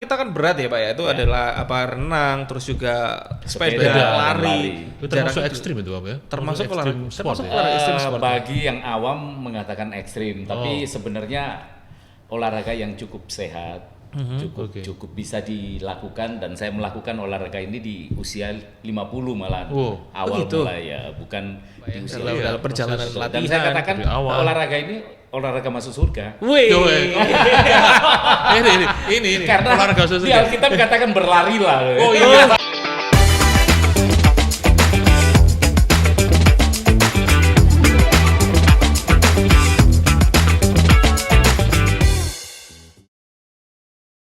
kita kan berat ya Pak ya, itu adalah renang, terus juga sepeda, lari. Itu termasuk ekstrim itu apa ya? Termasuk ekstrim sport ya? ekstrim sport. Bagi yang awam mengatakan ekstrim, tapi sebenarnya olahraga yang cukup sehat, cukup bisa dilakukan, dan saya melakukan olahraga ini di usia 50 malah awal mulai ya, bukan di usia dalam perjalanan latihan. Dan saya katakan olahraga ini olahraga masuk surga. Wih. ini Karena olahraga masuk di surga. Alkitab katakan berlari lah. Oh iya.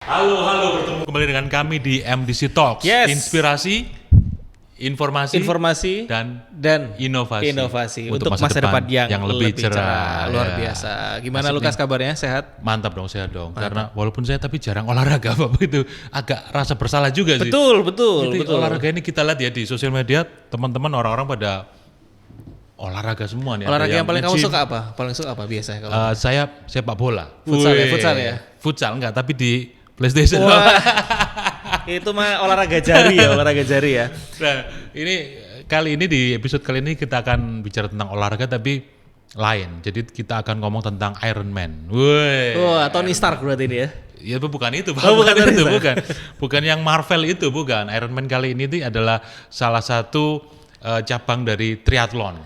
Halo, bertemu kembali dengan kami di MDC Talks. Yes. Inspirasi, informasi dan inovasi untuk masa depan yang lebih cerah. Luar Ya. biasa. Gimana Asik Lukas nih. kabarnya? Sehat? Mantap dong, sehat dong. Karena walaupun saya tapi jarang olahraga, Bapak, itu agak rasa bersalah juga sih. Betul. Jadi olahraga ini kita lihat ya di sosial media, teman-teman orang-orang pada olahraga semua nih. Olahraga yang paling kamu nge-gym. suka apa? Paling suka apa biasanya kalau? Saya sepak bola. Futsal ya? Wih. Futsal ya? Futsal enggak, tapi di PlayStation. Wah. Itu mah olahraga jari ya. Nah, ini kali ini di episode kali ini kita akan bicara tentang olahraga tapi lain. Jadi kita akan ngomong tentang Iron Man. Wah, Tony Stark berarti ini ya. Ya bukan itu, Pak. Oh, bukan itu, itu. bukan yang Marvel itu, bukan. Iron Man kali ini adalah salah satu cabang dari triathlon.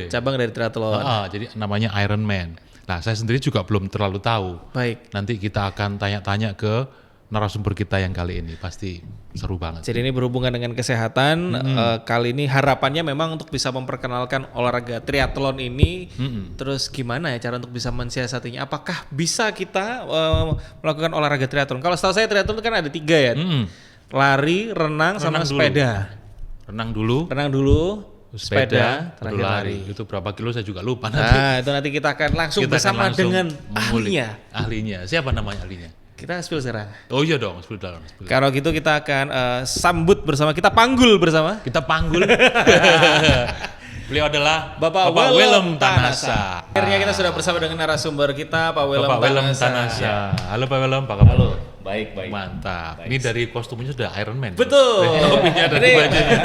Cabang dari triathlon. Jadi namanya Iron Man. Nah, saya sendiri juga belum terlalu tahu. Baik. Nanti kita akan tanya-tanya ke narasumber kita yang kali ini, pasti seru banget. Jadi ini berhubungan dengan kesehatan. Kali ini harapannya memang untuk bisa memperkenalkan olahraga triathlon ini. Terus gimana ya cara untuk bisa mensiasatinya? Apakah bisa kita melakukan olahraga triathlon? Kalau setahu saya triathlon kan ada 3 ya. Lari, renang, sama Renang dulu. sepeda. Renang dulu, sepeda, baru terakhir lari. lari. Itu berapa kilo saya juga lupa nanti. Nah, itu nanti kita akan langsung Kita akan bersama langsung dengan mengulik ahlinya. ahlinya. Siapa namanya ahlinya? Kita spill sekarang. Oh iya dong, spill. Kalau gitu kita akan sambut bersama, kita panggul bersama. Kita panggul. Beliau adalah Bapak Willem Tanasa. Akhirnya kita sudah bersama dengan narasumber kita, Pak Willem Bapak Willem Tanasa. Tanasa. Halo Pak Willem, apa kabar? Halo, baik. Mantap. Baik. Ini dari kostumnya sudah Iron Man. Betul. Topinya dari Ini- bajunya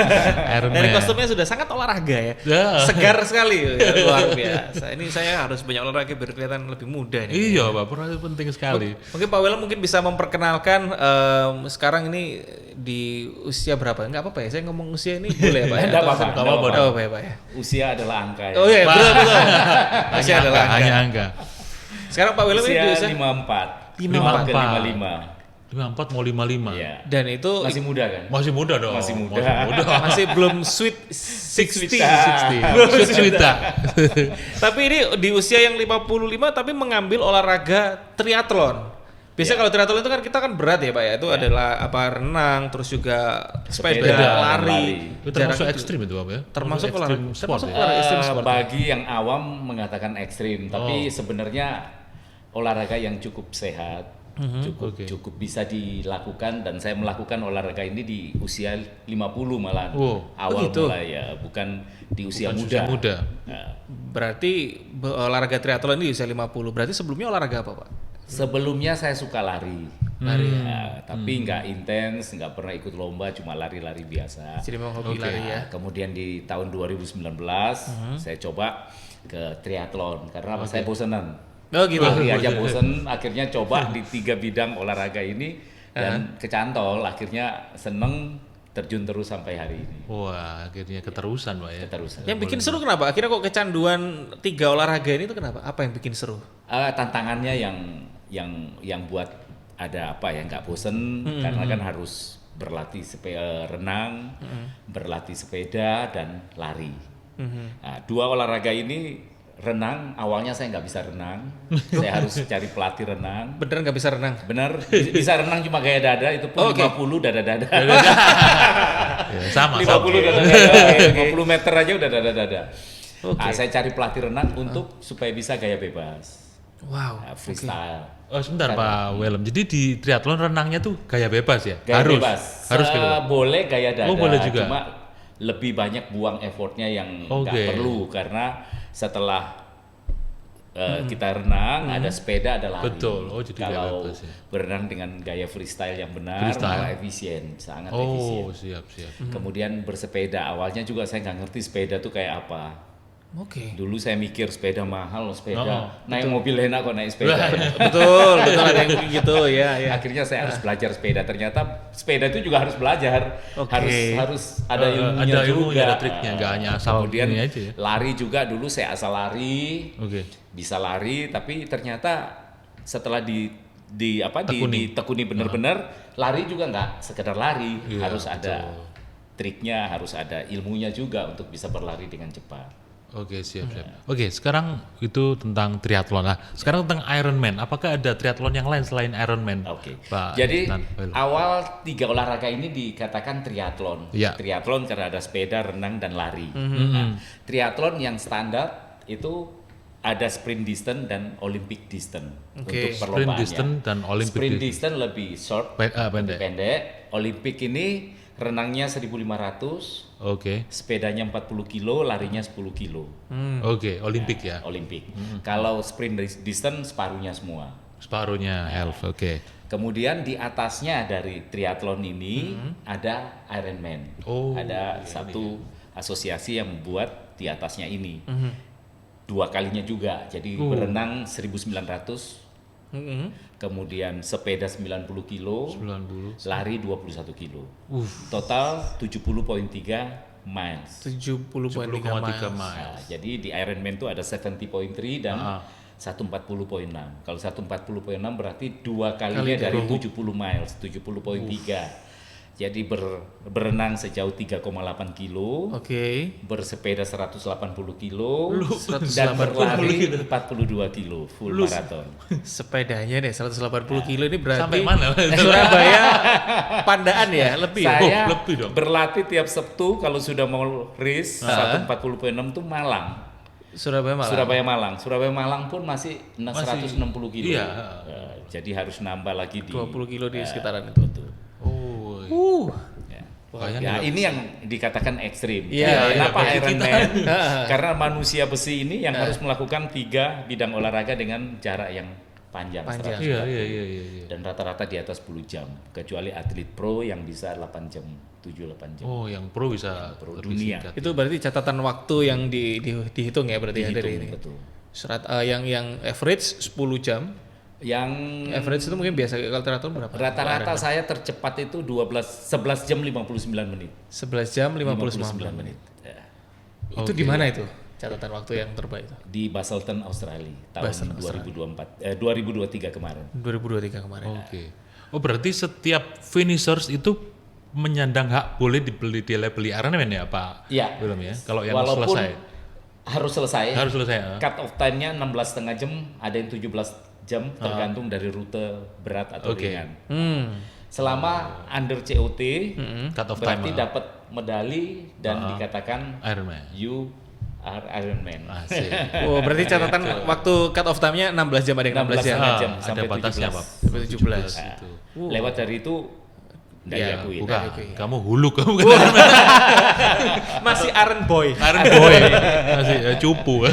Iron Dari Man. kostumnya sudah sangat olahraga ya. Ya. Segar sekali, ya, luar biasa. Ini saya harus banyak olahraga biar kelihatan lebih muda nih. Iya, Pak. Peran itu penting sekali. Mungkin Pak Willem mungkin bisa memperkenalkan sekarang ini di usia berapa? Enggak apa-apa ya, saya ngomong usia ini boleh ya Pak? Nggak apa-apa. Nggak apa-apa ya Pak ya? Usia adalah angka ya. Oh iya, betul. Usia Hanya adalah angka, hanya angka. Sekarang Pak Willem ini di Usia usia 54. 54. Ke 55. 54 mau 55. Iya. dan itu Masih muda kan? Masih muda dong. Masih muda. masih belum sweet 60. 60. Sweet-sweeta. Tapi ini di usia yang 55 tapi mengambil olahraga triathlon. Biasanya kalau triathlon itu kan kita kan berat ya Pak ya. Itu adalah renang, terus juga sepeda, lari. Itu termasuk Jarak ekstrim itu apa ya? Termasuk ekstrim olahraga- sport termasuk ya? olahraga ekstrim sport. Bagi yang awam mengatakan ekstrim, tapi sebenarnya olahraga yang cukup sehat, cukup bisa dilakukan, dan saya melakukan olahraga ini di usia 50 malah awal gitu? mulai ya, bukan di usia Bukan muda. usia muda. Nah, Berarti olahraga triathlon ini di usia 50. Berarti sebelumnya olahraga apa Pak? sebelumnya saya suka lari. Lari. Ya, tapi nggak intens, nggak pernah ikut lomba, cuma lari-lari biasa. Jadi memang hobi lari ya. Nah, kemudian di tahun 2019 saya coba ke triathlon karena apa? Saya bosenan. Oh gitu. Lari aja bosen, akhirnya coba di 3 bidang olahraga ini dan kecantol, akhirnya seneng, terjun terus sampai hari ini. Wah, akhirnya keterusan Pak ya. Keterusan. Yang bikin seru kenapa? Akhirnya kok kecanduan 3 olahraga ini tuh kenapa? Apa yang bikin seru? Tantangannya yang buat ada apa ya, nggak bosen karena kan harus berlatih renang, berlatih sepeda dan lari. Nah, 2 olahraga ini, renang awalnya saya nggak bisa renang, saya harus cari pelatih renang. Beneran nggak bisa renang? Bener, bisa renang cuma gaya dada, itu pun 50 dada-dada. Ya, sama. 50 dada-dada, 50 meter aja udah dada-dada. Nah, saya cari pelatih renang untuk supaya bisa gaya bebas. Wow. Nah, freestyle. Oh sebentar Pak Willem. Jadi di triathlon renangnya tuh gaya bebas ya? Gaya harus. bebas. Harus gitu. Pak? Boleh gaya dada. Oh, boleh juga. Cuma lebih banyak buang effortnya yang nggak Oke. perlu, karena setelah kita renang, ada sepeda, ada lari. Betul. Oh, jadi kalau bebas ya. berenang dengan gaya freestyle yang benar, Freestyle. malah efisien, sangat efisien. Oh, siap. Kemudian bersepeda, awalnya juga saya nggak ngerti sepeda tuh kayak apa. Oke. Dulu saya mikir sepeda mahal, sepeda naik mobil enak kok naik sepeda. betul ada yang begitu ya. Akhirnya saya harus belajar sepeda. Ternyata sepeda itu juga harus belajar, Oke. harus ada ilmunya ada ilmunya, juga. ada triknya, nggak hanya asal Kemudian ini aja ya. lari juga dulu saya asal lari, Oke. bisa lari, tapi ternyata setelah Tekuni. ditekuni benar-benar, lari juga nggak sekedar lari, Iya, harus ada triknya, harus ada ilmunya juga untuk bisa berlari dengan cepat. Oke, siap. Oke, sekarang itu tentang triathlon. Nah, sekarang tentang Ironman. Apakah ada triathlon yang lain selain Ironman? Oke. Pak Jadi Nan? awal 3 olahraga ini dikatakan triathlon. Iya. Triathlon karena ada sepeda, renang, dan lari. Nah, triathlon yang standar itu ada sprint distance dan Olympic distance Oke. untuk Sprint perlombaannya. distance dan Olympic Sprint distance. distance lebih short, Pendek. pendek. Olympic ini renangnya 1.500, Oke. sepedanya 40 kilo, larinya 10 kilo. Oke, Olimpik ya. Olimpik. Kalau sprint distance separuhnya semua. Separuhnya half. Oke. Kemudian di atasnya dari triathlon ini ada Ironman. Oh, Ada satu asosiasi yang membuat di atasnya ini. 2 kalinya juga. Jadi berenang 1.900, kemudian sepeda 90 kilo, 90. lari 21 kilo. Total 70,3 miles. 70,3 10,3 miles. Nah, jadi di Ironman itu ada 70.3 dan 140.6. Kalau 140.6 berarti 2 kalinya dari 70 miles, 70,3. Jadi berenang sejauh 3,8 kilo, Oke. bersepeda 180 kilo, 180 dan berlari 42 kilo full maraton. Sepedanya deh 180 kilo ini berarti Sampai mana? Surabaya Pandaan ya lebih. ya? Saya lebih dong. berlatih tiap Sabtu kalau sudah mau race 140.6 itu Malang. Surabaya malah. Surabaya Malang pun masih 160 kilo. Iya. Jadi harus nambah lagi di 20 kilo di sekitaran itu. Oh. Ya. Bayangin Ya, loh. ini yang dikatakan ekstrim. Iya, Kenapa iya, Ironman? Karena manusia besi ini yang harus melakukan 3 bidang olahraga dengan jarak yang panjang. 140. Iya. Dan rata-rata di atas 10 jam. Kecuali atlet pro yang bisa 8 jam, 7-8 jam. Oh, yang pro bisa Pro lebih dunia. singkat. Itu berarti catatan waktu yang dihitung ya berarti ya dari ini. Betul. Surat yang average 10 jam. Yang Average itu mungkin biasa kalau triathlon berapa? rata-rata saya tercepat itu 11 jam 59 menit. 11 jam 59 menit. Ya. Itu di mana itu? Catatan waktu yang terbaik itu. Di Basselton, Australia tahun Basselton, 2023 kemarin. 2023 kemarin. Oke. Oh, berarti setiap finishers itu menyandang hak boleh dibeli Ironman ya, Pak? Iya. Belum ya. Kalau yang Walaupun selesai. harus selesai. Harus selesai. Ya? Cut off time-nya 16,5 jam, ada yang 17 jam tergantung dari rute berat atau Oke. ringan. Oh. Selama under COT Cut off time. berarti dapat medali dan dikatakan Ironman. you are Ironman. Asik. Oh, berarti catatan waktu cut off time-nya 16 jam ada yang 16 jam. 16 jam ada sampai batasnya, 17. Pak. Sampai 17. Itu. Lewat dari itu nggak Iya, diakui. Bukan. Oke. Kamu huluk kamu kan. Masih Iron Boy. Iron Boy. Masih cupu.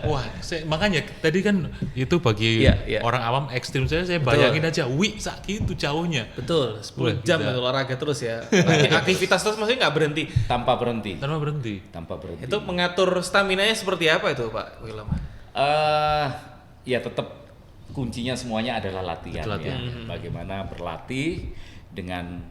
Wah, makanya tadi kan itu bagi Iya. orang awam ekstrim saya bayangin aja, sak gitu jauhnya. Betul, 10 Wah, jam gila. itu olahraga terus ya. Aktivitas terus maksudnya nggak berhenti. Tanpa berhenti. Tanpa berhenti. Itu mengatur stamina-nya seperti apa itu, Pak William? Ya tetap kuncinya semuanya adalah latihan. Latihan. Ya. Bagaimana berlatih dengan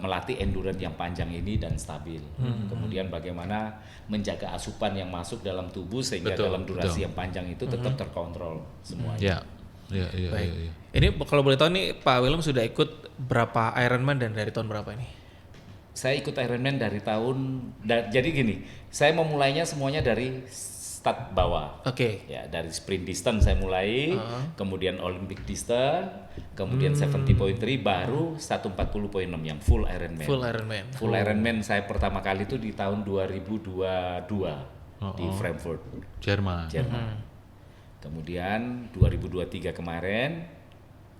melatih endurance yang panjang ini dan stabil. Kemudian bagaimana menjaga asupan yang masuk dalam tubuh sehingga Betul, dalam durasi betul. yang panjang itu tetap terkontrol semuanya. Ya. Iya. Baik. Ini kalau boleh tahu nih Pak William sudah ikut berapa Ironman dan dari tahun berapa ini? Saya ikut Ironman dari jadi gini, saya memulainya semuanya dari start bawah. Oke. Ya, dari sprint distance saya mulai, kemudian Olympic distance, kemudian 70.3 baru 140.6 yang full Ironman. Full Ironman. Full Ironman saya pertama kali itu di tahun 2022 di Frankfurt, Jerman. Kemudian 2023 kemarin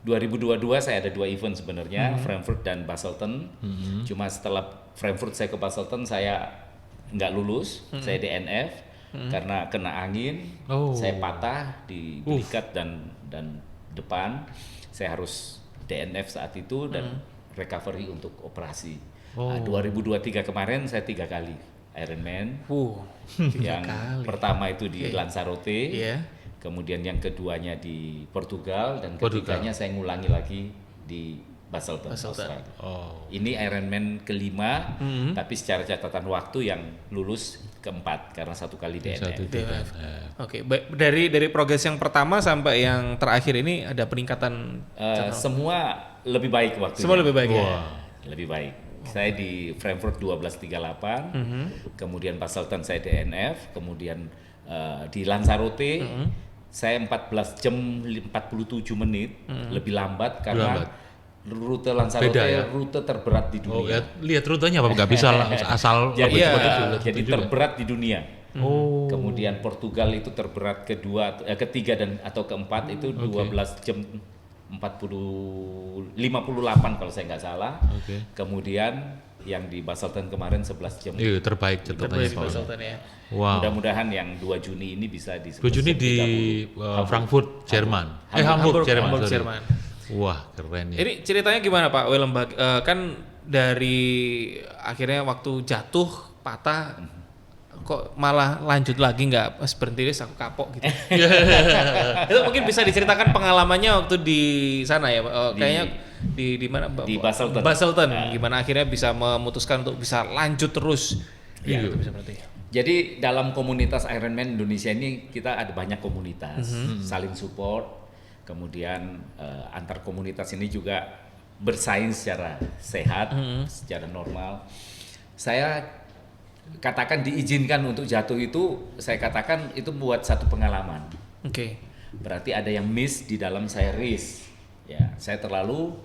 2022 saya ada 2 event sebenarnya, Frankfurt dan Basselton. Cuma setelah Frankfurt saya ke Basselton saya nggak lulus, saya DNF. karena kena angin, saya patah di belikat dan depan. Saya harus DNF saat itu dan recovery untuk operasi. 2023 kemarin saya 3 kali Ironman. Yang pertama itu di Lanzarote, kemudian yang keduanya di Portugal, dan ketiganya saya ngulangi lagi di Basel. Australia. Ini Ironman kelima, tapi secara catatan waktu yang lulus keempat karena 1 kali DNF. Oke, dari progres yang pertama sampai yang terakhir ini ada peningkatan? Semua lebih baik waktunya. Semua lebih baik ya? Lebih baik. Saya di Frankfurt 12:38, kemudian Baselton saya DNF, kemudian di Lanzarote saya 14 jam 47 menit, lebih lambat karena rute Lanzarote rute terberat di dunia. Lihat rutenya Pak, nggak bisa asal jadi terberat di dunia. Kemudian Portugal itu terberat ketiga atau keempat itu 12 jam 58 kalau saya nggak salah. Kemudian yang di Baselton kemarin 11 jam. Terbaik catatannya Pak. Ya. Wow. Mudah-mudahan yang 2 Juni ini bisa di 2 Juni di Frankfurt, Jerman. Hamburg, Jerman. Wah, keren ya. Ini ceritanya gimana Pak Willem? Kan dari akhirnya waktu jatuh patah, kok malah lanjut lagi, nggak berhenti aku kapok gitu. Itu mungkin bisa diceritakan pengalamannya waktu di sana ya, kayaknya di mana? Di Baselton. Gimana akhirnya bisa memutuskan untuk bisa lanjut terus? Itu bisa berarti. Jadi dalam komunitas Ironman Indonesia ini kita ada banyak komunitas, saling support. Kemudian antar komunitas ini juga bersaing secara sehat, secara normal. Saya katakan diizinkan untuk jatuh itu, saya katakan itu buat satu pengalaman. Berarti ada yang miss di dalam saya race. Ya, saya terlalu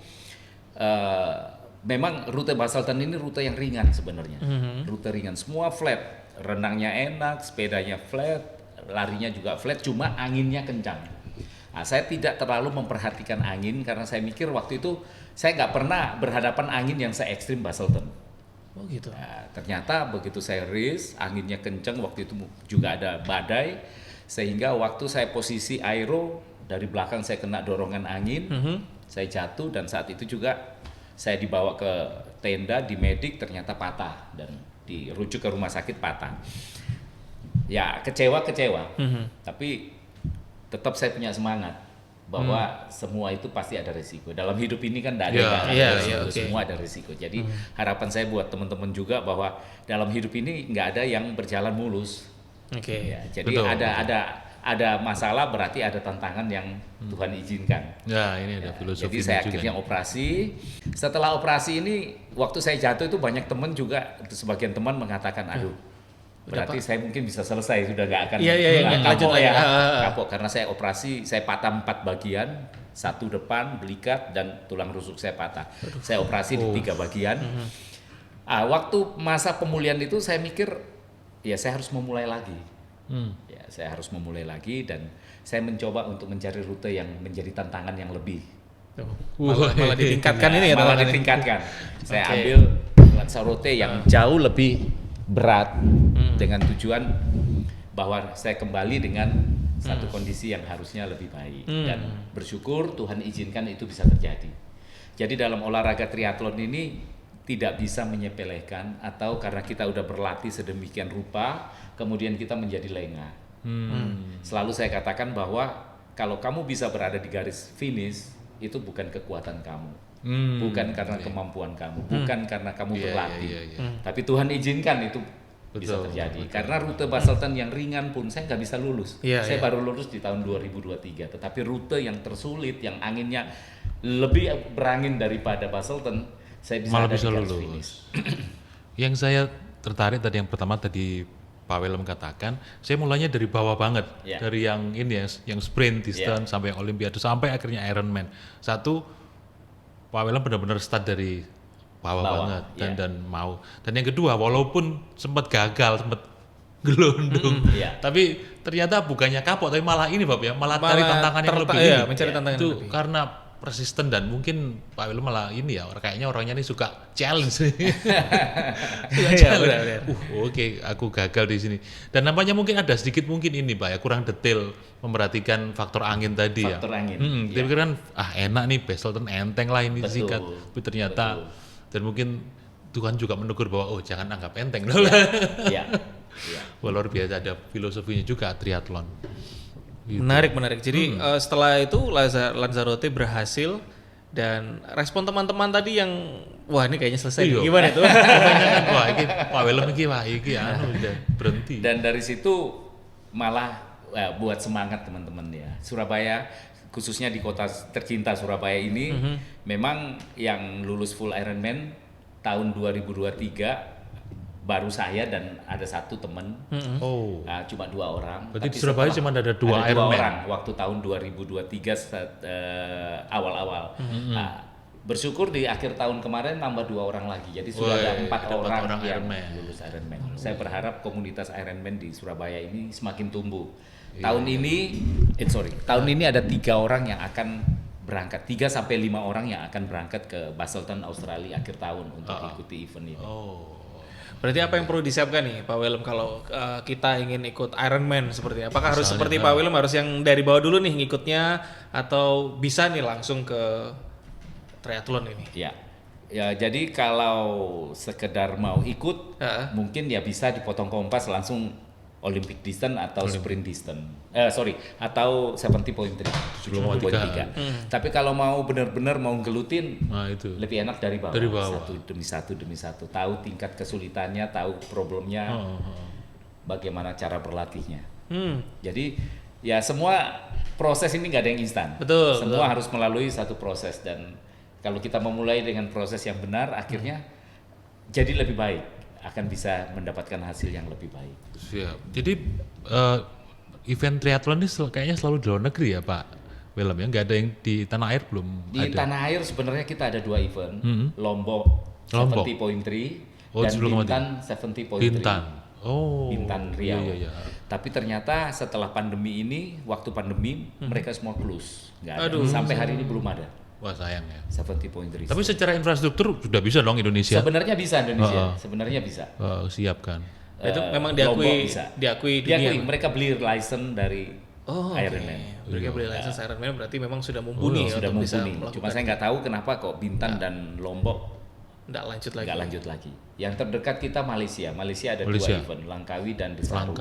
memang rute Baselton ini rute yang ringan sebenarnya. Rute ringan, semua flat. Renangnya enak, sepedanya flat, larinya juga flat, cuma anginnya kencang. Nah, saya tidak terlalu memperhatikan angin karena saya mikir waktu itu saya nggak pernah berhadapan angin yang se ekstrim Baselton. Gitu. Nah, ternyata begitu saya race, anginnya kencang, waktu itu juga ada badai, sehingga waktu saya posisi aero dari belakang saya kena dorongan angin, saya jatuh dan saat itu juga saya dibawa ke tenda di medik, ternyata patah dan dirujuk ke rumah sakit patah. Ya kecewa, tapi tetap saya punya semangat bahwa semua itu pasti ada risiko. Dalam hidup ini kan tidak ada risiko, semua ada risiko. Jadi harapan saya buat teman-teman juga bahwa dalam hidup ini nggak ada yang berjalan mulus. Ya, jadi ada masalah berarti ada tantangan yang Tuhan izinkan. Ya, ini ada filosofi. Jadi saya akhirnya operasi. Setelah operasi ini, waktu saya jatuh itu banyak teman juga, sebagian teman mengatakan, aduh, berarti saya mungkin bisa selesai, sudah nggak akan kapok ya. Kapok karena saya operasi, saya patah 4 bagian, 1 depan, belikat, dan tulang rusuk saya patah. Saya operasi di 3 bagian. Waktu masa pemulihan itu saya mikir, ya saya harus memulai lagi. Ya, saya harus memulai lagi dan saya mencoba untuk mencari rute yang menjadi tantangan yang lebih. Malah ditingkatkan ini ya. Malah ditingkatkan. Saya ambil Lanzarote yang jauh lebih berat dengan tujuan bahwa saya kembali dengan satu kondisi yang harusnya lebih baik dan bersyukur Tuhan izinkan itu bisa terjadi. Jadi dalam olahraga triathlon ini tidak bisa menyepelekan atau karena kita udah berlatih sedemikian rupa kemudian kita menjadi lengah. Selalu saya katakan bahwa kalau kamu bisa berada di garis finish itu bukan kekuatan kamu. Bukan karena kemampuan kamu, bukan karena kamu berlatih, tapi Tuhan izinkan itu bisa terjadi. Karena rute Baselton yang ringan pun saya nggak bisa lulus. Saya baru lulus di tahun 2023, tetapi rute yang tersulit, yang anginnya lebih berangin daripada Baselton, saya bisa malah bisa lulus. Yang saya tertarik tadi yang pertama tadi Pak Willem katakan, saya mulainya dari bawah banget, dari yang ini ya, yang sprint distance sampai yang Olimpiade sampai akhirnya Ironman. Satu, Pak Willem benar-benar start dari bawah banget dan mau. Dan yang kedua, walaupun sempat gagal, sempat gelundung, tapi ternyata bukannya kapok, tapi malah ini Bob ya, malah cari tantangan yang lebih. Mencari tantangan itu lebih. karena persisten dan mungkin Pak Willem malah ini ya kayaknya orangnya ini suka challenge. Suka challenge. Oke, aku gagal di sini. Dan nampaknya mungkin ada sedikit mungkin ini Pak ya kurang detail memperhatikan faktor angin tadi ya. Faktor angin. Dia pikir kan enak nih Basleton enteng lah ini sikat. Tapi ternyata dan mungkin Tuhan juga menegur bahwa jangan anggap enteng loh. Iya. Wah, luar biasa ada filosofinya juga triathlon. Gitu. Menarik. Jadi setelah itu Lanzarote berhasil dan respon teman-teman tadi yang wah ini kayaknya selesai. Gimana itu? Wah, ini Pak Willem ini udah berhenti. Dan dari situ malah buat semangat teman-teman ya. Surabaya khususnya di kota tercinta Surabaya ini memang yang lulus full Ironman tahun 2023 baru saya dan ada satu teman, cuma 2 orang. Berarti di Surabaya cuma ada 2 Ironman. Orang waktu tahun 2023 awal-awal. Bersyukur di akhir tahun kemarin nambah 2 orang lagi, jadi sudah ada 4 orang yang lulus Ironman. Saya berharap komunitas Ironman di Surabaya ini semakin tumbuh. Tahun ini ada 3 orang yang akan berangkat, 3 sampai 5 orang yang akan berangkat ke Basleton Australia akhir tahun untuk ikuti event ini. Berarti apa yang perlu disiapkan nih Pak Willem kalau kita ingin ikut Ironman seperti apakah harus seperti Pak Willem harus yang dari bawah dulu nih ngikutnya atau bisa nih langsung ke triathlon ini? Ya jadi kalau sekedar mau ikut mungkin ya bisa dipotong kompas langsung Olympic distance atau sprint distance. Atau 70.3. Tapi kalau mau benar-benar mau gelutin, itu lebih enak dari bawah. Satu demi satu. Tahu tingkat kesulitannya, tahu problemnya, bagaimana cara berlatihnya. Jadi ya semua proses ini nggak ada yang instan. Semua harus melalui satu proses dan kalau kita memulai dengan proses yang benar, akhirnya jadi lebih baik. Akan bisa mendapatkan hasil yang lebih baik. Siap. Jadi event triathlon ini kayaknya selalu di luar negeri ya Pak Willem ya? Nggak ada yang di tanah air belum? Di tanah air sebenarnya kita ada 2 event, Lombok 70.3 dan Bintan 70.3. Bintan Riau. Iya. Tapi ternyata setelah pandemi ini, waktu pandemi mereka semua close, nggak ada. Sampai hari ini belum ada. Wah sayang ya. 70.3. Tapi secara infrastruktur sudah bisa dong Indonesia? Sebenarnya bisa Indonesia. Sebenarnya bisa. Siap kan? Itu memang diakui dunia. Mereka beli license dari Ironman. Mereka beli license Ironman berarti memang sudah mumpuni sudah untuk bisa mumpuni. Cuma saya nggak tahu kenapa kok Bintan dan Lombok nggak lanjut lagi. Yang terdekat kita Malaysia ada 2 event, Langkawi dan Desaru.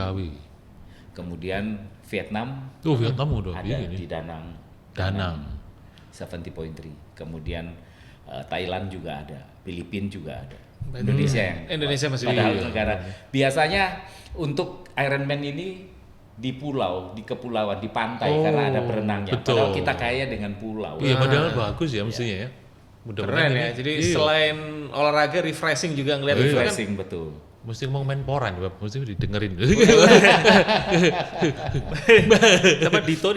Kemudian Vietnam. Vietnam udah ada di Danang. 70.3. Kemudian Thailand juga ada, Filipina juga ada. Indonesia masih negara. Biasanya untuk Ironman ini di pulau, di kepulauan, di pantai karena ada berenangnya. Padahal kita kaya dengan pulau. Iya, padahal bagus ya mestinya ya. Keren ya. Jadi selain olahraga refreshing juga ngeliat refreshing kan, betul. Mesti mau main poran, mesti didengerin. Dapat Dito.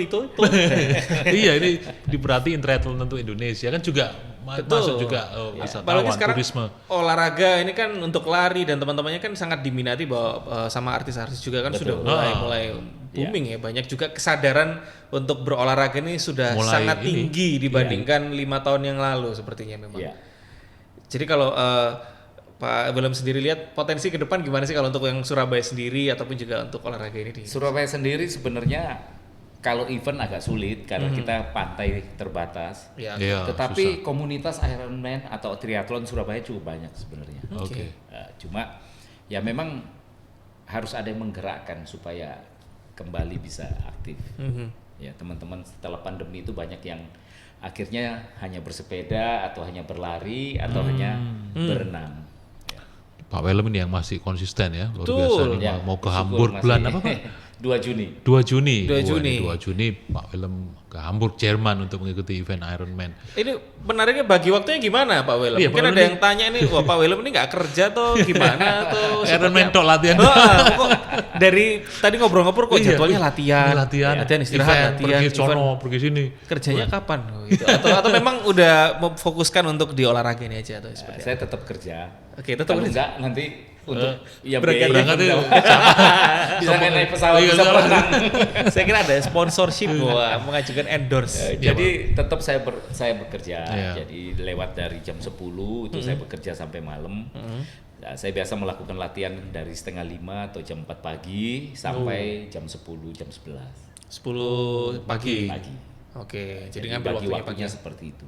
Iya, ini diperhatiin triathlon untuk Indonesia kan juga masuk juga wisatawan, turisme. Olahraga ini kan untuk lari dan teman-temannya kan sangat diminati bahwa sama artis-artis juga kan sudah mulai booming ya. Banyak juga kesadaran untuk berolahraga ini sudah sangat tinggi dibandingkan 5 tahun yang lalu sepertinya memang. Jadi kalau Pak Willem sendiri lihat potensi ke depan gimana sih kalau untuk yang Surabaya sendiri ataupun juga untuk olahraga ini di Surabaya sendiri sebenarnya kalau event agak sulit karena kita pantai terbatas. Tetapi susah. Komunitas Ironman atau triathlon Surabaya cukup banyak sebenarnya. Cuma ya memang harus ada yang menggerakkan supaya kembali bisa aktif. Ya teman-teman setelah pandemi itu banyak yang akhirnya hanya bersepeda atau hanya berlari atau hanya berenang. Pak Willem ini yang masih konsisten ya, luar biasa. Ya, mau ke Hamburg bulan apa Pak? 2 Juni. 2 Juni Pak Willem ke Hamburg, Jerman untuk mengikuti event Ironman. Ini menariknya bagi waktunya gimana Pak Willem? Mungkin ada yang tanya ini, wah Pak Willem ini nggak kerja atau gimana tuh? Ironman tok latihan. Kok dari tadi ngobrol-ngobrol kok jadwalnya latihan istirahat, pergi sono, pergi sini. Kerjanya kapan? Gitu. Atau memang udah memfokuskan untuk di olahraga ini aja atau seperti Saya tetap kerja. Oke, tetap kalau enggak nanti untuk ya berangkat itu bisa naik pesawat bisa berenang. Saya kira ada sponsorship mengajukan endorse. Jadi tetap saya bekerja. Iya. Jadi lewat dari jam 10 itu saya bekerja sampai malam. Nah, saya biasa melakukan latihan dari 4:30 atau jam 4 pagi sampai jam 10 jam 11. 10 pagi. Oke, jadi ngambil bagi waktunya pagi. seperti itu.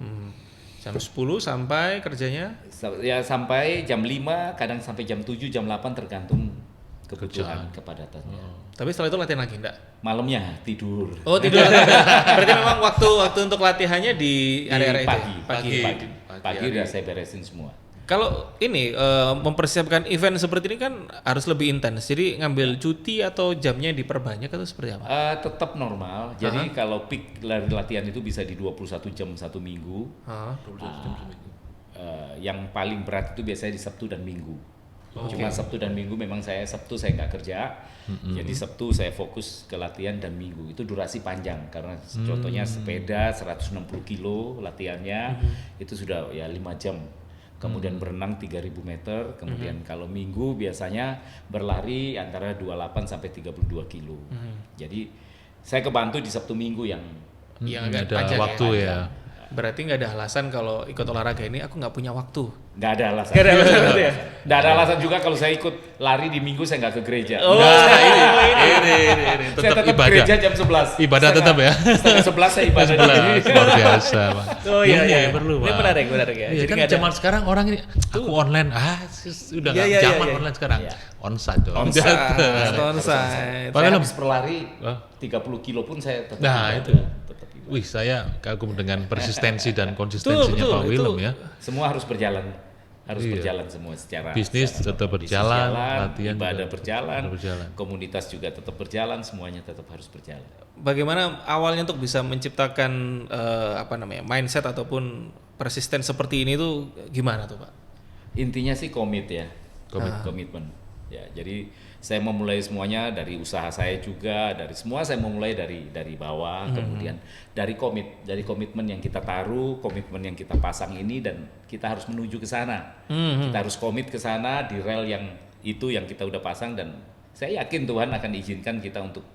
Jam 10 sampai kerjanya? Ya sampai jam 5, kadang sampai jam 7, jam 8 tergantung kebutuhan kepadatannya. Tapi setelah itu latihan lagi enggak? Malamnya tidur. Oh, tidur. Berarti memang waktu untuk latihannya di area-area itu. Pagi udah saya beresin semua. Kalau ini mempersiapkan event seperti ini kan harus lebih intens. Jadi ngambil cuti atau jamnya diperbanyak atau seperti apa? Tetap normal. Jadi kalau peak latihan itu bisa di 21 jam 1 minggu. 21 jam seminggu. Yang paling berat itu biasanya di Sabtu dan Minggu. Cuma Sabtu dan Minggu memang Sabtu saya nggak kerja. Jadi Sabtu saya fokus ke latihan dan Minggu. Itu durasi panjang karena contohnya sepeda 160 kilo latihannya itu sudah ya 5 jam. Kemudian berenang 3.000 meter, kemudian kalau Minggu biasanya berlari antara 28 sampai 32 kilo. Jadi saya kebantu di Sabtu Minggu yang agak ada panjang waktu ya. Berarti nggak ada alasan kalau ikut olahraga ini aku nggak punya waktu. Nggak ada alasan. Nggak ada alasan berarti ya? Nggak ada alasan juga kalau saya ikut lari di Minggu saya nggak ke gereja. Oh, ini Saya tetap tetap ibadah. gereja jam 11. Ibadah tetap ya. Setengah 11 saya ibadah. Luar biasa, Pak. Oh iya, perlu, Ini Pak. menarik ya. Iya, Jadi kan nggak ada. zaman sekarang orang ini aku online, udah nggak Iya, zaman iya. online sekarang. Iya. Onsite dong. Onsite. Saya habis berlari 30 kilo pun saya tetap Nah, ibadah. itu. Tetap ibadah. Wih, saya kagum dengan persistensi dan konsistensinya Betul, Pak Willem itu. ya. Semua harus berjalan. Harus Iya. berjalan semua secara Bisnis tetap berjalan, latihan ibadah juga berjalan, berjalan. komunitas juga tetap berjalan, semuanya tetap harus berjalan. Bagaimana awalnya untuk bisa menciptakan mindset ataupun persisten seperti ini tuh gimana tuh Pak? Intinya sih komit ya, komitmen. Ya, jadi saya memulai semuanya dari usaha saya juga, dari semua saya memulai dari bawah, kemudian dari komitmen yang kita taruh, komitmen yang kita pasang ini dan kita harus menuju ke sana. Kita harus komit ke sana di rel yang itu yang kita udah pasang dan saya yakin Tuhan akan izinkan kita untuk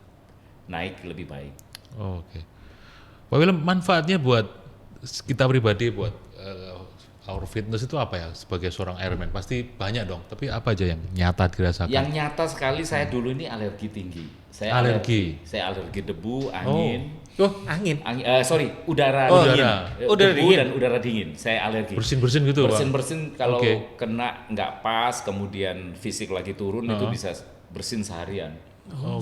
naik lebih baik. Oke. Pak Willem, manfaatnya buat kita pribadi, buat Our Fitness itu apa ya sebagai seorang Ironman? Pasti banyak dong, tapi apa aja yang nyata dirasakan? Yang nyata sekali saya dulu ini alergi tinggi. Saya Alergi? Saya alergi debu, angin. Angin. Udara Oh, dingin. udara. Udara Debu dingin. dan udara dingin. Saya alergi. Bersin-bersin gitu, Pak? Bersin kalau Oke. kena nggak pas, kemudian fisik lagi turun itu bisa bersin seharian.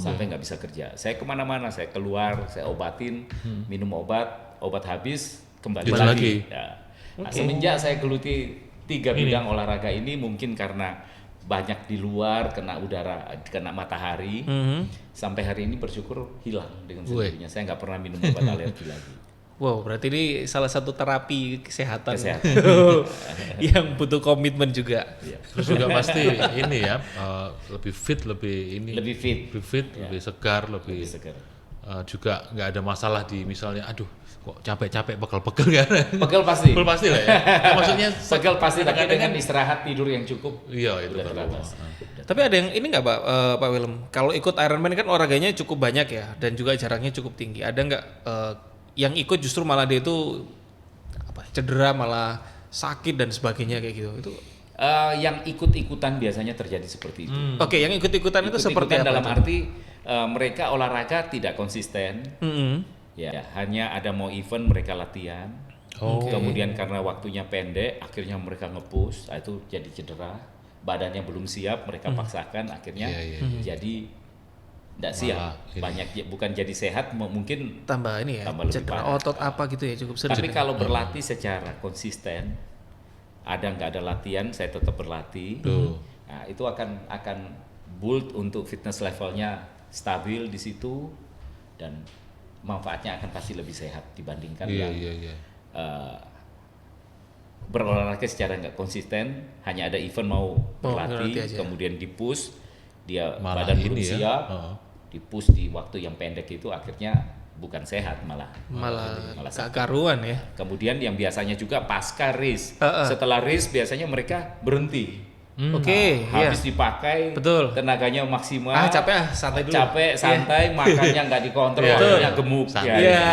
Sampai nggak bisa kerja. Saya kemana-mana, saya keluar, saya obatin, minum obat habis kembali Jalan lagi. lagi. Ya. Nah, semenjak saya geluti 3 bidang olahraga ini mungkin karena banyak di luar kena udara, kena matahari, sampai hari ini bersyukur hilang dengan sendirinya. Saya nggak pernah minum obat alergi lagi. Wow, berarti ini salah satu terapi kesehatan. Kesehatan. yang butuh komitmen juga. Terus juga pasti ini ya, lebih fit, Lebih fit. lebih segar, lebih segar. Juga nggak ada masalah di misalnya, aduh kok capek-capek pegel-pegel kan? Pegel pasti. Pegel pasti lah ya. Maksudnya Pegel pasti, tapi dengan istirahat tidur yang cukup. iya itu udah perlu. teratasi. Tapi ada yang ini nggak Pak Willem? Kalau ikut Ironman kan olahraganya cukup banyak ya, dan juga jaraknya cukup tinggi. Ada nggak yang ikut justru malah dia itu cedera, malah sakit dan sebagainya kayak gitu? Itu Yang ikut-ikutan biasanya terjadi seperti itu. Oke, yang ikut-ikutan itu seperti apa? dalam itu? arti mereka olahraga tidak konsisten. Mm-mm. Ya, hanya ada mau event mereka latihan. Oke. Kemudian karena waktunya pendek, akhirnya mereka nge-push, itu jadi cedera. Badannya belum siap, mereka paksakan, akhirnya Iya, jadi tidak siap. ini. Banyak bukan jadi sehat, mungkin. Tambah ini ya, Tambah lebih cedera parah. otot apa gitu ya, cukup sering. Tapi kalau berlatih secara konsisten, ada nggak ada latihan, saya tetap berlatih. Nah, itu akan build untuk fitness levelnya stabil di situ dan manfaatnya akan pasti lebih sehat dibandingkan yang berolahraga secara nggak konsisten, hanya ada event mau berlatih, berlatih aja. kemudian di-push, dia Malah badan belum ini ya, siap, di-push di waktu yang pendek itu akhirnya bukan sehat malah gak karuan ya. Kemudian yang biasanya juga pasca race, setelah race biasanya mereka berhenti. Oke, iya. Habis dipakai, Betul. tenaganya maksimal. Capek santai dulu. Capek, santai, makannya nggak dikontrol, Iya. akhirnya gemuk. Santai. Ya, Iya.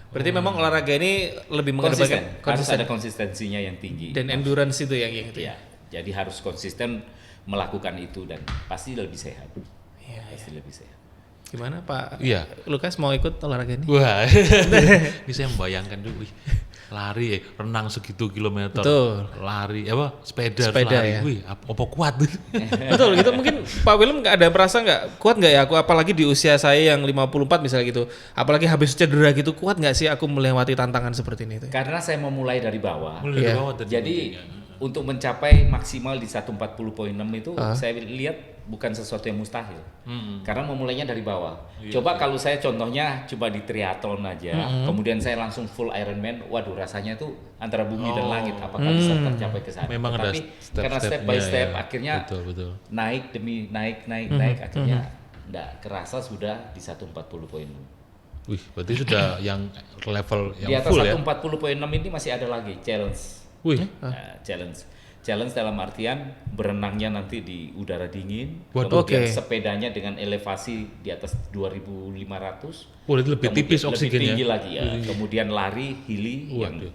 Berarti memang olahraga ini lebih mengedepankan Harus ada konsistensinya yang tinggi. dan endurance itu yang itu. Ya, jadi harus konsisten melakukan itu dan pasti lebih sehat. Iya, Pasti lebih sehat. Gimana Pak Iya. Lukas mau ikut olahraga ini? Wah, ini saya membayangkan dulu, wih, lari, renang segitu kilometer, Betul. lari, sepeda ya. lari, wih, apa kuat? Betul, gitu mungkin Pak Willem nggak ada merasa nggak kuat nggak ya aku, apalagi di usia saya yang 54 misalnya gitu, apalagi habis cedera gitu, kuat nggak sih aku melewati tantangan seperti ini? Karena saya memulai dari bawah. Mulai dari Iya. bawah tadi Jadi pentingnya. untuk mencapai maksimal di 140.6 itu saya lihat bukan sesuatu yang mustahil. Karena memulainya dari bawah. Coba kalau saya contohnya coba di triathlon aja, kemudian saya langsung full Ironman, waduh rasanya tuh antara bumi dan langit, apakah bisa tercapai ke sana. Memang ada Tapi karena step by step-stepnya, step ya. akhirnya Betul. naik demi naik akhirnya enggak kerasa sudah di 140.6. Wih, berarti sudah yang level Di yang atas full ya? 140.6 ini masih ada lagi challenge. Wih, Nah, challenge dalam artian berenangnya nanti di udara dingin, Waduh. kemudian Oke. sepedanya dengan elevasi di atas 2.500, oh, itu lebih kemudian tipis lebih oksigennya. tinggi lagi ya, kemudian lari hili yang Waduh.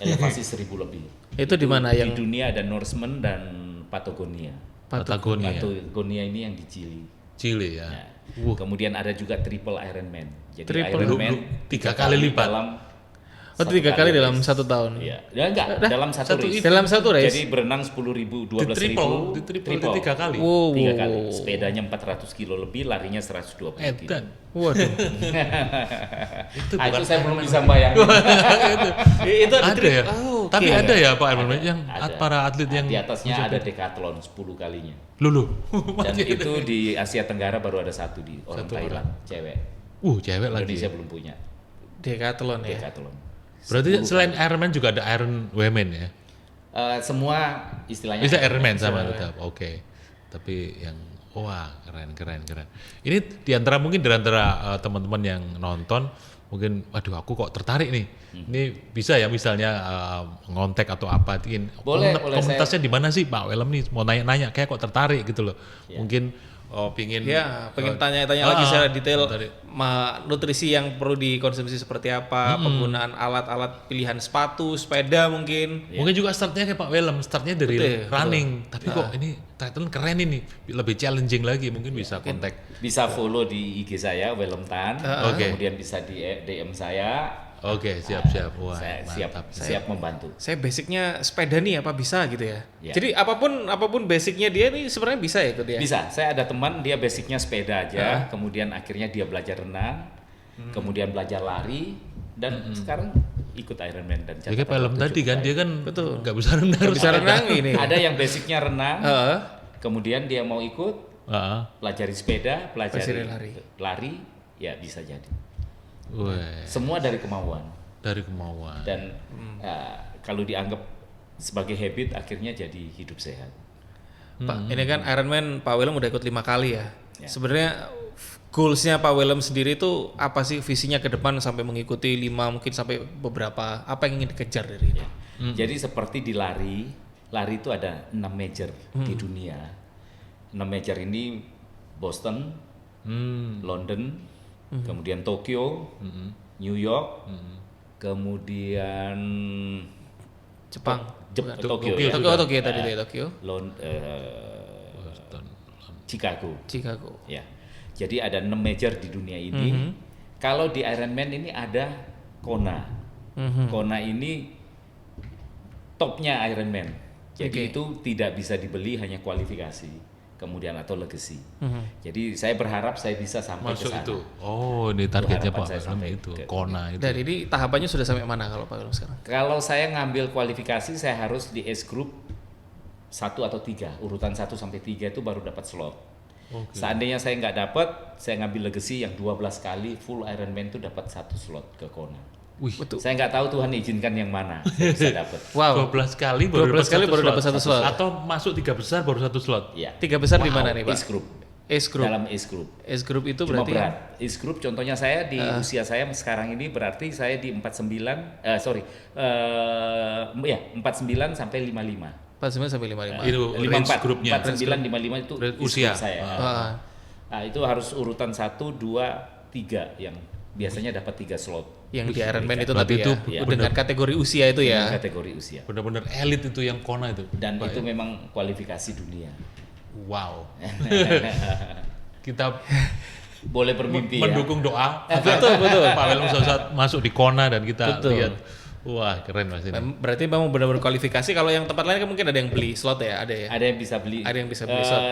elevasi 1.000 lebih. Itu di mana Di yang dunia ada Norseman dan Patagonia. Patagonia, Patagonia ini yang di Chili. Chile ya. Nah, Wuh. kemudian ada juga triple Ironman. Jadi Triple. Ironman Tiga kali lipat. dalam Oh, satu 3 kali dalam race. 1 tahun. Iya, ya enggak, dalam satu race. Dalam satu race. Jadi berenang 10.000, Di 12.000, triple di 3 kali. Wow. 3 kali. Sepedanya 400 kilo lebih, larinya 120 kilo. Edan. Waduh. Itu Ah, bukan itu saya belum bisa bayangin. itu ada ya? Oh, oke. Tapi ada ya Pak Ironman yang Ada. para atlet yang Di atasnya ada decathlon 10 kalinya. lulu. Dan itu di Asia Tenggara baru ada satu di orang Satu Thailand, cewek. Cewek lagi. Indonesia belum punya Decathlon ya. decathlon. Berarti 10 selain Ironman juga ada Iron Women ya? semua istilahnya Bisa Ironman sama tetap. Oke. Tapi yang wah keren. Ini mungkin di antara teman-teman yang nonton mungkin waduh aku kok tertarik nih. Ini bisa ya misalnya ngontek atau apa Boleh, komunitasnya di mana sih Pak Willem nih mau nanya-nanya kayak kok tertarik gitu loh. Ya. Mungkin pingin Ya, pengen tanya-tanya lagi secara detail dari- nutrisi yang perlu dikonsumsi seperti apa, penggunaan alat-alat pilihan sepatu, sepeda mungkin. Mungkin juga startnya kayak Pak Willem, startnya dari Betul, running. Tapi kok ini triathlon keren ini, lebih challenging lagi mungkin bisa kontak. bisa follow di IG saya Willem Tan, Oke. kemudian bisa di DM saya. Oke, siap. Wah, Saya mantap. siap membantu. Saya basicnya sepeda nih apa bisa gitu ya. Ya. Jadi apapun basicnya dia nih sebenarnya bisa ya ikut ya. Bisa, saya ada teman dia basicnya sepeda aja, kemudian akhirnya dia belajar renang, kemudian belajar lari, dan sekarang ikut Ironman dan Ya kayak Pak Willem tadi kan dia kan Betul. nggak bisa renang. Nggak bisa renang ini. Ada yang basicnya renang, Heeh. kemudian dia mau ikut Heeh. pelajari sepeda, pelajari Pelajari lari, ya bisa jadi. Wah, Semua dari kemauan dari kemauan. dan kalau dianggap sebagai habit akhirnya jadi hidup sehat. Pak, ini kan Ironman Pak Willem udah ikut 5 kali ya. Ya. Sebenarnya goalsnya Pak Willem sendiri itu apa sih visinya ke depan sampai mengikuti 5 mungkin sampai beberapa apa yang ingin dikejar dari ini? Jadi seperti di lari itu ada 6 major di dunia. 6 major ini Boston, London, kemudian Tokyo, New York, kemudian Jepang. Tokyo, Tokyo ya. Tokyo tadi deh Tokyo. Chicago. Chicago. Ya. Jadi ada 6 major di dunia ini. Kalau di Ironman ini ada Kona. Kona ini topnya Ironman. Jadi Oke. itu tidak bisa dibeli, hanya kualifikasi, kemudian atau legacy. Jadi saya berharap saya bisa sampai Masuk ke sana. itu. Oh, ini targetnya harapan Pak saya Willem sampai itu. ke- Kona itu. Dan ini tahapannya sudah sampai mana kalau Pak Willem sekarang? Kalau saya ngambil kualifikasi, saya harus di age group 1 atau 3, urutan 1 sampai 3 itu baru dapat slot. Oke. Seandainya saya nggak dapat, saya ngambil legacy yang 12 kali full Ironman itu dapat 1 slot ke Kona. Wih, Betul. Saya nggak tahu Tuhan izinkan yang mana saya bisa dapat. Wow. 12 kali 12 kali baru dapat satu slot. Atau masuk 3 besar baru 1 slot. Iya. 3 besar di Wow, mana nih Pak? Age group. Age group. Dalam age group. Age group itu Cuma berarti berat. Age group contohnya saya di usia saya sekarang ini berarti saya di 49 ya 49 sampai 55. 49 sampai 55. Itu range 54, grupnya. 49, 55 itu Range is usia. group saya. Nah, itu harus urutan 1, 2, 3 yang biasanya dapat 3 slot. Yang di Ironman itu Berarti tapi itu ya, dengan kategori usia itu ya. Kategori usia. Benar-benar elit itu yang Kona itu. Dan itu memang kualifikasi dunia. Wow. Kita Boleh bermimpi ya. mendukung doa. Betul. Pak Welem suatu saat masuk di Kona dan kita Betul. lihat. Wah, keren Mas ini. Berarti memang benar-benar kualifikasi. Kalau yang tempat lain kan mungkin ada yang beli slot ya, ada ya. Ada yang bisa beli. Ada yang bisa beli slot.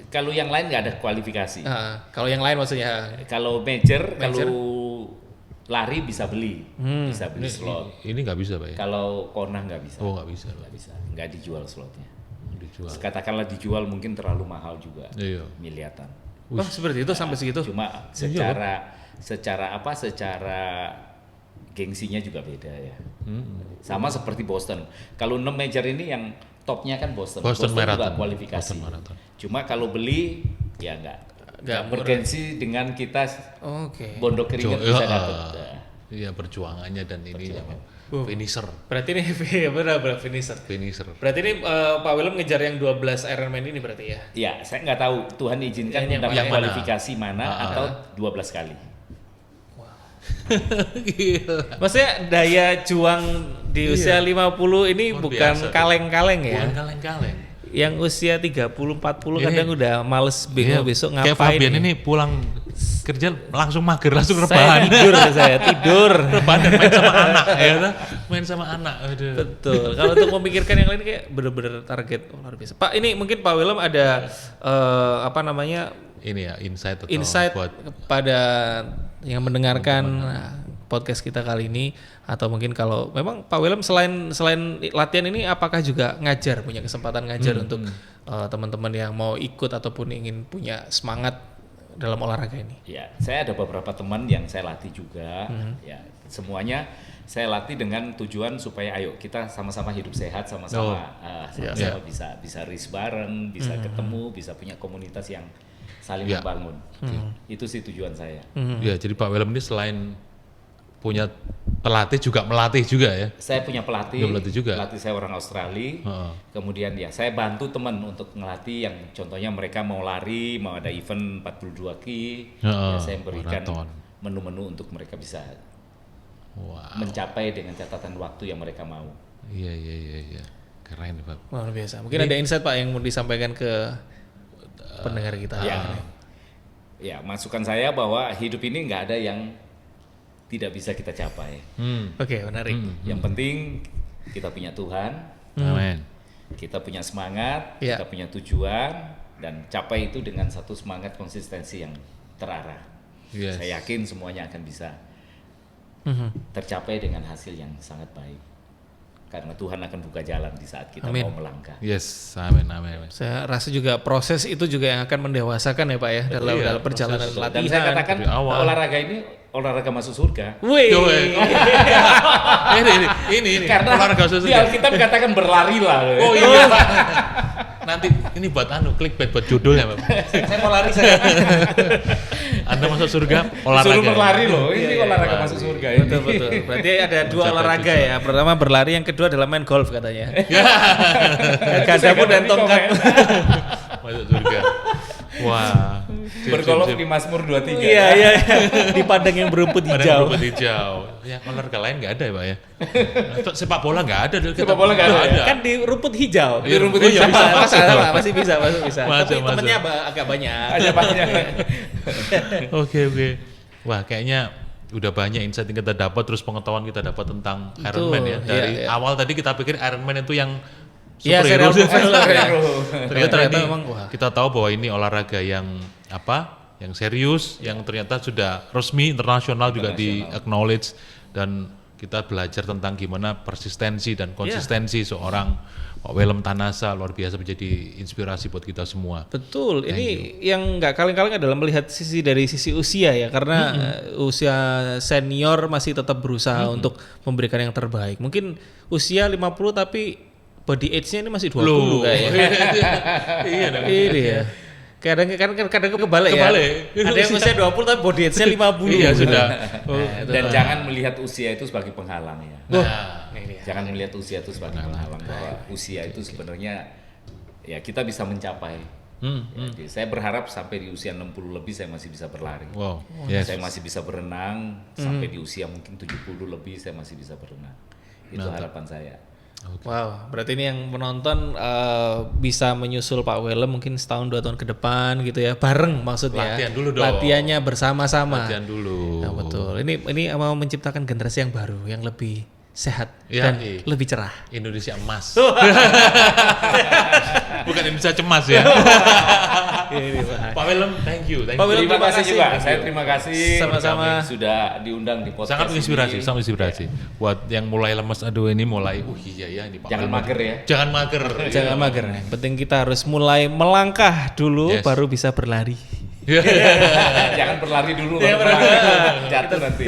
Kalau yang lain nggak ada kualifikasi. Kalau yang lain maksudnya. Kalau major, kalau lari bisa beli, bisa beli slot. Ini nggak bisa Pak ya? Kalau Kona nggak bisa. Oh nggak bisa Pak. Nggak bisa, nggak dijual slotnya. Dijual. Katakanlah dijual mungkin terlalu mahal juga, Iya. miliatan. Oh seperti itu sampai segitu. Cuma secara gengsinya juga beda ya. Sama seperti Boston. Kalau 6 major ini yang topnya kan Boston. Boston juga Marathon. kualifikasi. Boston Marathon. Cuma kalau beli ya nggak bergengsi dengan kita Oke. bondok keringat bisa dapat. Iya perjuangannya dan ininya finisher. Berarti ini benar finisher. Berarti ini Pak Willem ngejar yang 12 Ironman ini berarti ya? Ya, saya nggak tahu Tuhan izinkan Yang dapat mana? kualifikasi mana atau 12 kali. Maksudnya daya juang di usia 50 ini Luar bukan biasa. kaleng-kaleng ya? Bukan kaleng-kaleng. Yang usia 30 40 Ini- kadang udah males bingung besok Kayak ngapain. Fabian ya? ini pulang kerja langsung mager, langsung Saya rebahan. tidur. Rebahan dan main sama anak ya kan? Main sama anak. Aduh. Betul. Kalau untuk memikirkan yang lain kayak bener-bener target luar biasa. Pak, ini mungkin Pak Willem ada apa namanya Ini ya insight atau insight buat kepada yang mendengarkan podcast kita kali ini, atau mungkin kalau memang Pak Willem selain latihan ini apakah juga ngajar, punya kesempatan ngajar untuk teman-teman yang mau ikut ataupun ingin punya semangat dalam olahraga ini? Ya, saya ada beberapa teman yang saya latih juga. Ya, semuanya saya latih dengan tujuan supaya ayo kita sama-sama hidup sehat, sama-sama bisa race bareng, bisa ketemu, bisa punya komunitas yang saling membangun. Itu sih tujuan saya. ya jadi Pak Willem ini selain punya pelatih juga melatih juga ya. Saya punya pelatih, Ya, pelatih juga. pelatih saya orang Australia. Kemudian ya saya bantu teman untuk ngelatih yang contohnya mereka mau lari, mau ada event 42 ki, ya saya berikan maraton. menu-menu untuk mereka bisa Wow. mencapai dengan catatan waktu yang mereka mau. Iya. Keren Pak. Luar biasa. Mungkin ada insight Pak yang mau disampaikan ke pendengar kita. Ya, masukan saya bahwa hidup ini nggak ada yang tidak bisa kita capai. Oke, menarik. Yang penting kita punya Tuhan, Amin. kita punya semangat, Ya. kita punya tujuan, dan capai itu dengan satu semangat konsistensi yang terarah. Yes. Saya yakin semuanya akan bisa tercapai dengan hasil yang sangat baik. Karena Tuhan akan buka jalan di saat kita Amin. mau melangkah. Yes, amin. Saya rasa juga proses itu juga yang akan mendewasakan ya Pak ya dalam perjalanan Dan latihan. saya katakan dari awal. olahraga ini olahraga masuk surga. Wih. ini Karena olahraga khusus. di Alkitab katakan berlarilah. Oh iya. Nanti ini buat clickbait buat judulnya Pak. Saya mau lari saya. Anda masuk surga olahraga. Suruh berlari loh. Ini Iya, olahraga lari. masuk surga ini. Betul. Berarti ada dua olahraga ya. Pertama berlari, yang kedua adalah main golf katanya. Gadamu dan tongkat. Masuk surga. Wah. Bergolf di Mazmur 23. Iya. Di padang yang berumput hijau. Rumput hijau. Ya olahraga lain nggak ada ya Pak ya. Sepak bola nggak ada. Sepak bola nggak ada. Kan di rumput hijau. Di rumput Oh iya, hijau. bisa. Masih bisa. Masuk, Tapi temennya agak banyak. Ada banyak. Oke. Wah kayaknya udah banyak insight yang kita dapat, terus pengetahuan kita dapat tentang Ironman ya. Dari iya. awal tadi kita pikir Ironman itu yang Iya, superhero. serial professional. Ternyata Ternyata ini memang, wah. kita tahu bahwa ini olahraga yang yang serius, yang ternyata sudah resmi internasional juga di acknowledge, dan kita belajar tentang gimana persistensi dan konsistensi seorang Pak Willem Thanasa luar biasa, menjadi inspirasi buat kita semua. Betul, ini yang nggak kaleng-kaleng adalah melihat dari sisi usia ya, karena usia senior masih tetap berusaha untuk memberikan yang terbaik. Mungkin usia 50 tapi body age-nya ini masih 20 kayaknya. Iya dong. Ini ya. Kadang kebalik ya. Ada yang usia 20 tapi body age-nya 50. Iya sudah. Dan jangan melihat usia itu sebagai penghalang ya. Ini dia. Jangan melihat usia itu sebagai penghalang, bahwa usia itu sebenarnya ya kita bisa mencapai. Jadi saya berharap sampai di usia 60 lebih saya masih bisa berlari. Wow. Yes. Saya masih bisa berenang sampai di usia mungkin 70 lebih saya masih bisa berenang. Itu harapan saya. Wow, berarti ini yang menonton bisa menyusul Pak Wellem mungkin setahun 2 tahun ke depan gitu ya, bareng maksudnya. Latihan dulu dong. Latihannya bersama-sama. Latihan dulu. Nah, betul. Ini mau menciptakan generasi yang baru, yang lebih sehat Ya, dan lebih cerah. Indonesia emas. Bukan Indonesia cemas ya. Pak Wellem, thank you. Pak Wellem, Terima kasih juga. Thank Saya you. terima kasih Sama-sama. sudah diundang di podcast Sangat menginspirasi, ini. sangat menginspirasi. Buat yang mulai lemes, aduh ini mulai, iya ya ini Pak Jangan Wellem. mager ya. Jangan mager. Jangan mager. Yang penting kita harus mulai melangkah dulu Yes. baru bisa berlari. Jangan berlari dulu. Jangan baru berlari. berlari. Jatuh nanti.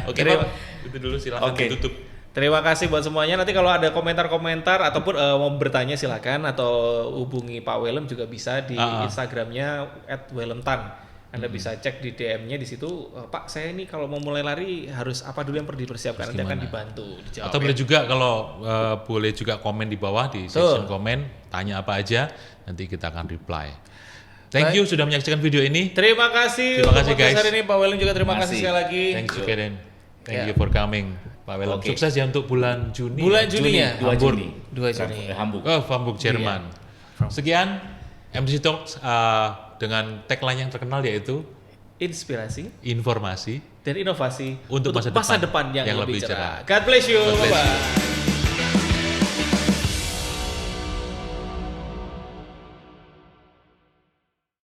Oke, Pak. Itu dulu silakan Oke. ditutup. Terima kasih buat semuanya. Nanti kalau ada komentar-komentar ataupun mau bertanya silakan atau hubungi Pak Wellem juga bisa di Instagramnya @wellemtan. Anda bisa cek di DM-nya di situ, Pak saya ini kalau mau mulai lari harus apa dulu yang perlu dipersiapkan, nanti akan dibantu dijawab. Atau boleh juga kalau boleh juga komen di bawah di section komen, tanya apa aja, nanti kita akan reply. Thank you sudah menyaksikan video ini. Terima kasih. Terima kasih, untuk podcast guys. hari ini Pak Wellem juga terima kasih Masih. sekali lagi. Thank you Karen. Thank you for coming, Pak Wellem. Oke. Sukses ya untuk bulan Juni. Bulan Juni ya? 2 Hamburg. Juni. 2 Juni. Hamburg. Oh, Hamburg, Jerman. Sekian MDC Talks dengan tagline yang terkenal yaitu Inspirasi informasi dan inovasi untuk masa depan yang, lebih cerah. cerah. God bless you. God bless you. Bye-bye.